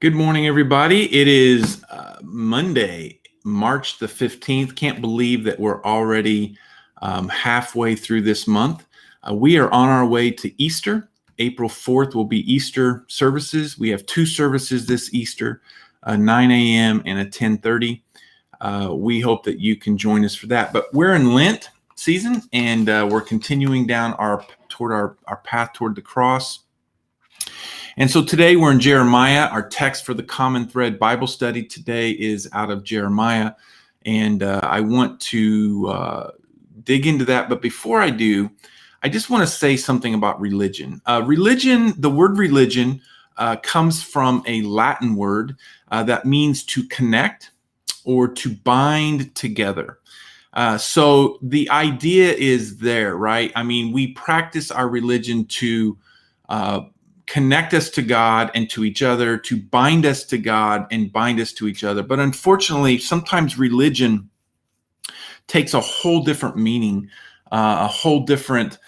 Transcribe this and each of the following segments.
Good morning, everybody. It is Monday, March the 15th. Can't believe that we're already halfway through this month. We are on our way to Easter. April 4th will be Easter services. We have two services this Easter, 9 a.m. and a 10:30. We hope that you can join us for that. But we're in Lent season, and we're continuing down our path toward the cross. And so today we're in Jeremiah. Our text for the Common Thread Bible study today is out of Jeremiah. And I want to dig into that. But before I do, I just want to say something about religion. The word religion comes from a Latin word that means to connect or to bind together. So the idea is there, right? I mean, we practice our religion to connect us to God and to each other, to bind us to God and bind us to each other. But unfortunately, sometimes religion takes a whole different meaning, a whole different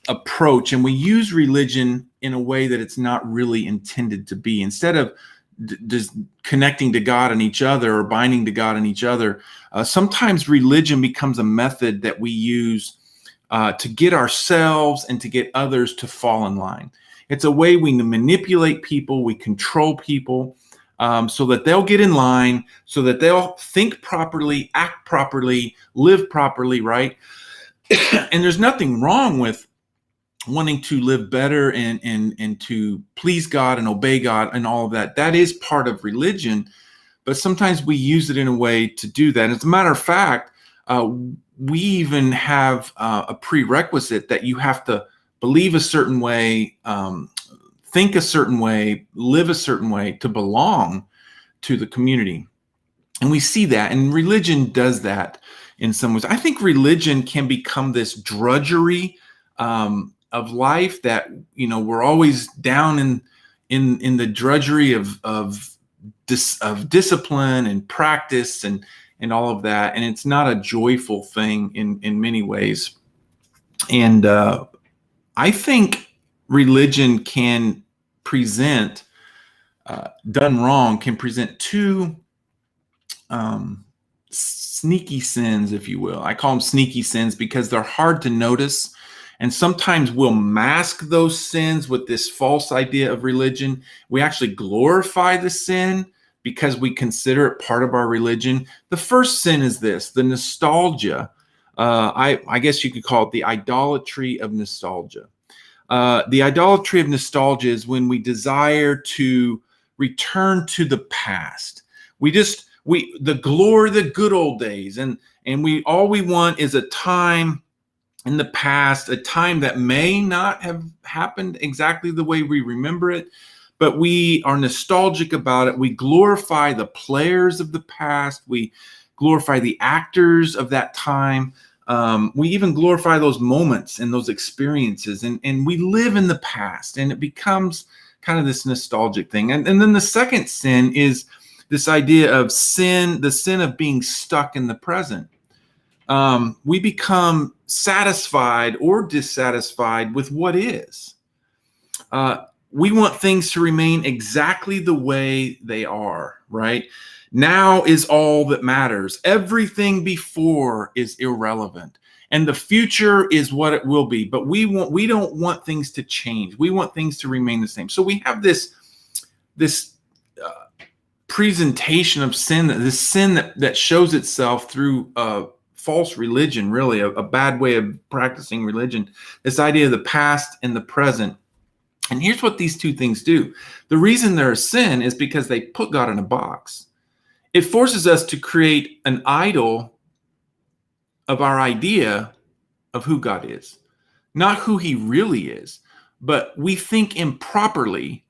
approach, and we use religion in a way that it's not really intended to be. Instead of just connecting to God and each other or binding to God and each other, sometimes religion becomes a method that we use to get ourselves and to get others to fall in line. It's a way we manipulate people, we control people so that they'll get in line, so that they'll think properly, act properly, live properly, right? And there's nothing wrong with wanting to live better and to please God and obey God and all of that. That is part of religion, but sometimes we use it in a way to do that. As a matter of fact, we even have a prerequisite that you have to believe a certain way, think a certain way, live a certain way to belong to the community. And we see that, and religion does that in some ways. I think religion can become this drudgery of life that, you know, we're always down in the drudgery of discipline and practice and all of that. And it's not a joyful thing in many ways. And I think religion can present, done wrong, can present two sneaky sins, if you will. I call them sneaky sins because they're hard to notice. And sometimes we'll mask those sins with this false idea of religion. We actually glorify the sin because we consider it part of our religion. The first sin is this, the nostalgia. I guess you could call it the idolatry of nostalgia. The idolatry of nostalgia is when we desire to return to the past. The glory, the good old days, and all we want is a time in the past, a time that may not have happened exactly the way we remember it, but we are nostalgic about it. We glorify the players of the past. We glorify the actors of that time. We even glorify those moments and those experiences, and we live in the past, and it becomes kind of this nostalgic thing. And then the second sin is this idea of sin, the sin of being stuck in the present. We become satisfied or dissatisfied with what is. We want things to remain exactly the way they are, right? Now is all that matters. Everything before is irrelevant, and the future is what it will be. But we don't want things to change. We want things to remain the same. So we have this presentation of sin, this sin that shows itself through false religion, really a bad way of practicing religion. This idea of the past and the present. And here's what these two things do. The reason they're a sin is because they put God in a box. It forces us to create an idol of our idea of who God is. Not who he really is, but we think improperly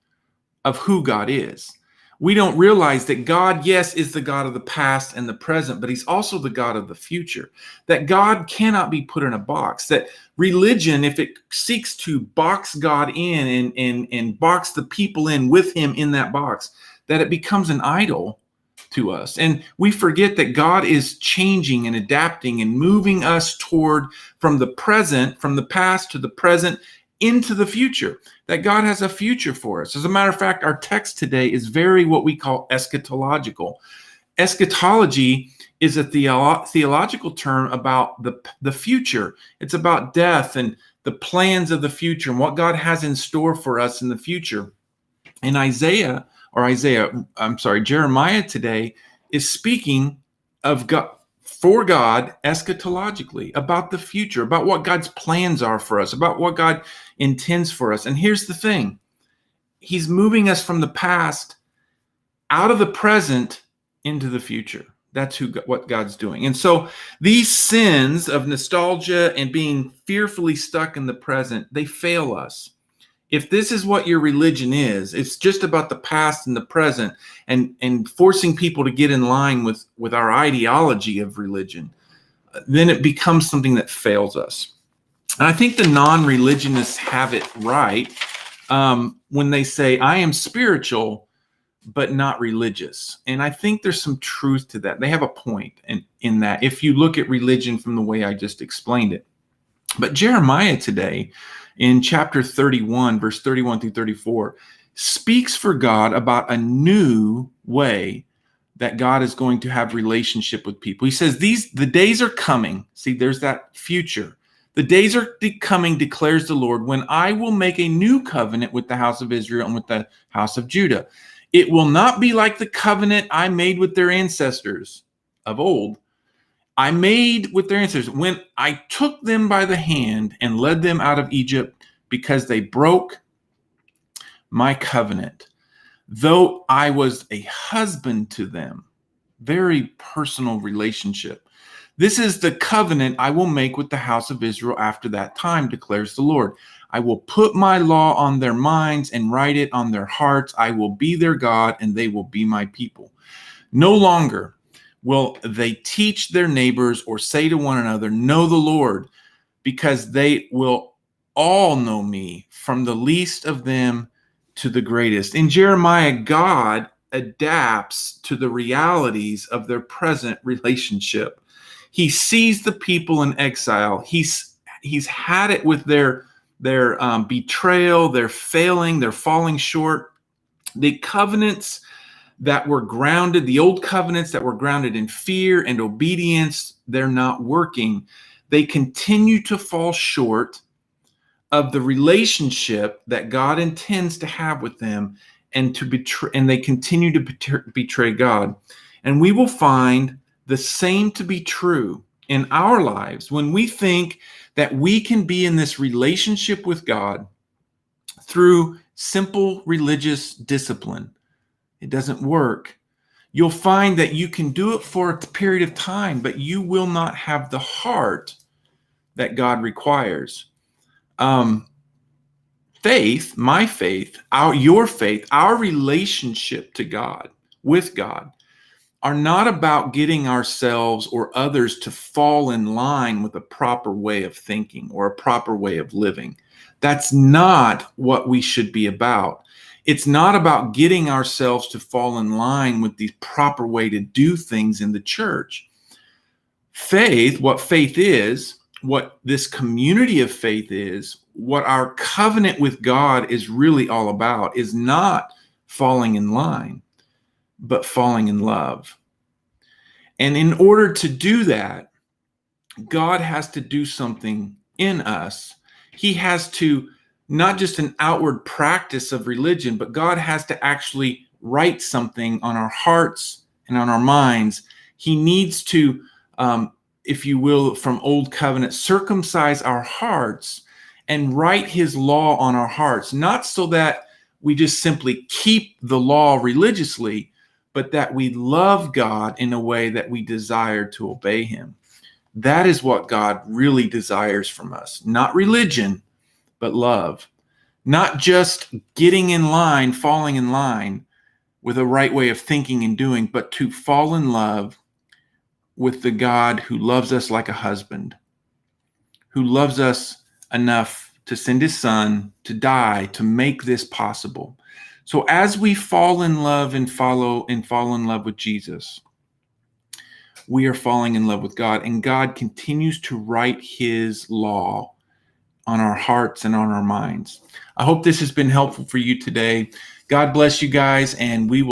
of who God is. We don't realize that God, yes, is the God of the past and the present, but he's also the God of the future. That God cannot be put in a box. That religion, if it seeks to box God in and box the people in with him in that box, that it becomes an idol to us. And we forget that God is changing and adapting and moving us toward from the past to the present into the future, that God has a future for us. As a matter of fact, our text today is very what we call eschatological. Eschatology is a theological term about the future. It's about death and the plans of the future and what God has in store for us in the future. And Jeremiah today is speaking of God, for God, eschatologically, about the future, about what God's plans are for us, about what God intends for us. And here's the thing. He's moving us from the past out of the present into the future. That's what God's doing. And so these sins of nostalgia and being fearfully stuck in the present, they fail us. If this is what your religion is, it's just about the past and the present and forcing people to get in line with our ideology of religion, then it becomes something that fails us. And I think the non-religionists have it right when they say, I am spiritual, but not religious. And I think there's some truth to that. They have a point in that if you look at religion from the way I just explained it. But Jeremiah today, in chapter 31, verse 31 through 34, speaks for God about a new way that God is going to have relationship with people. He says, the days are coming. See, there's that future. The days are coming, declares the Lord, when I will make a new covenant with the house of Israel and with the house of Judah. It will not be like the covenant I made with their ancestors of old. I made with their ancestors when I took them by the hand and led them out of Egypt, because they broke my covenant, though I was a husband to them. Very personal relationship. This is the covenant I will make with the house of Israel after that time, declares the Lord. I will put my law on their minds and write it on their hearts. I will be their God, and they will be my people. No longer will they teach their neighbors or say to one another, know the Lord, because they will all know me, from the least of them to the greatest. In Jeremiah, God adapts to the realities of their present relationship. He sees the people in exile. He's had it with their betrayal, their failing, their falling short. The covenants that were grounded, the old covenants that were grounded in fear and obedience, they're not working. They continue to fall short of the relationship that God intends to have with them, and they continue to betray God. And we will find the same to be true in our lives when we think that we can be in this relationship with God through simple religious discipline. It doesn't work. You'll find that you can do it for a period of time, but you will not have the heart that God requires. Faith, my faith, your faith, our relationship to God, with God, are not about getting ourselves or others to fall in line with a proper way of thinking or a proper way of living. That's not what we should be about. It's not about getting ourselves to fall in line with the proper way to do things in the church. Faith, what faith is, what this community of faith is, what our covenant with God is really all about, is not falling in line, but falling in love. And in order to do that, God has to do something in us. He has to, not just an outward practice of religion, but God has to actually write something on our hearts and on our minds. He needs to, if you will, from old covenant, circumcise our hearts and write his law on our hearts, not so that we just simply keep the law religiously, but that we love God in a way that we desire to obey him. That is what God really desires from us. Not religion, but love. Not just getting in line, falling in line with a right way of thinking and doing, but to fall in love with the God who loves us like a husband, who loves us enough to send his son to die to make this possible. So as we fall in love and fall in love with Jesus, we are falling in love with God, and God continues to write his law on our hearts and on our minds. I hope this has been helpful for you today. God bless you guys, and we will